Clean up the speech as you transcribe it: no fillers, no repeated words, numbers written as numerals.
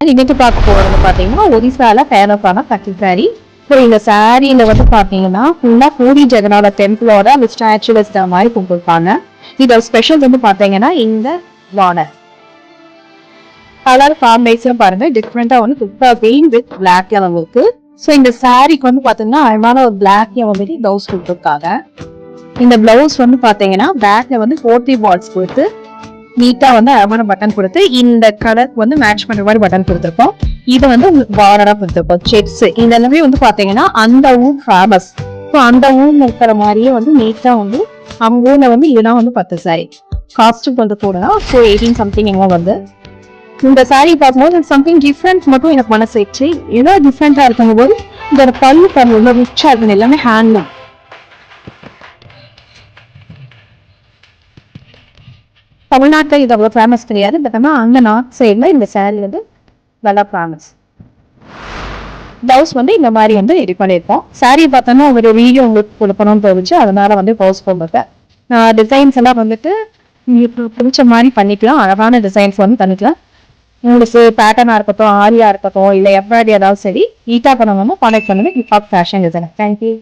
இன்னைக்கு பார்க்க போறது பாத்தீங்கன்னா ஒரிசால ஃபேமஸான பட்டு சாரி. ஸோ இந்த சாரியில வந்து பாத்தீங்கன்னா ஃபுல்லா பூரி ஜெகநாத டெம்பிளோட அந்த ஸ்டாச்சு வச்ச மாதிரி கொடுத்துருப்பாங்க. இதோட ஸ்பெஷல் வந்து பாத்தீங்கன்னா இந்த பார்டர் கலர் காம்பினேஷன் பாருங்க டிஃப்ரெண்டா வந்து super green with black colour இருக்கு. ஸோ இந்த சாரிக்கு வந்து பாத்தீங்கன்னா அழகான ஒரு பிளாக் மாதிரி பிளவுஸ் கொடுத்துருக்காங்க. இந்த பிளவுஸ் வந்து பாத்தீங்கன்னா பேக்ல வந்து 40 பால்ஸ் கொடுத்து நீட்டா வந்து அழகான பட்டன் கொடுத்து இந்த கலர் வந்து மேட்ச் பண்ற மாதிரி பட்டன் கொடுத்துருக்கோம். இது வந்து உங்களுக்கு பார்டரா கொடுத்துருக்கோம். செக்ஸ் இந்த எல்லாமே வந்து பாத்தீங்கன்னா அந்த ஊர் ஃபேமஸ். ஸோ அந்த ஊர்ல இருக்கிற மாதிரியே வந்து நீட்டா வந்து அவங்க ஊர்ல வந்து இதுதான் வந்து 10 சாரி காஸ்டியூம் வந்து போடலாம். ஸோ 18 சம்திங் எங்க வந்து இந்த சாரி பார்க்கும்போது சம்திங் டிஃப்ரெண்ட் மட்டும் எனக்கு மனசாச்சு. ஏதோ டிஃப்ரெண்டா இருக்கும் போது இதோட பல்லு பண்ண ரிச்சா இருக்கு. எல்லாமே ஹேண்ட்லூம். தமிழ்நாட்டில் இது அவ்வளோ ஃபேமஸ் கிடையாது. பட் ஆனால் அங்கே நார்த் சைடில் இந்த சாரீ வந்து நல்லா ஃபேமஸ். பிளவுஸ் வந்து இந்த மாதிரி வந்து ரெடி பண்ணியிருப்போம். சாரீ பார்த்தோன்னா ஒரு வீடியோ உங்களுக்கு கொடுக்கணும்னு தோணுச்சு. அதனால வந்து பவுஸ் போட்டுருக்கேன். டிசைன்ஸ் எல்லாம் வந்துட்டு உங்களுக்கு பிடிச்ச மாதிரி பண்ணிக்கலாம். அழகான டிசைன்ஸ் வந்து பண்ணிக்கலாம். உங்களுக்கு பேட்டர்னாக இருக்கட்டும், ஆரியா இருக்கட்டும், இல்லை எம்ப்ராய்டரி ஏதாவது சரி நீட்டாக பண்ணணும்னா கான்டெக்ட் பண்ணுங்க. Hip hop fashion designer. தேங்க்யூ.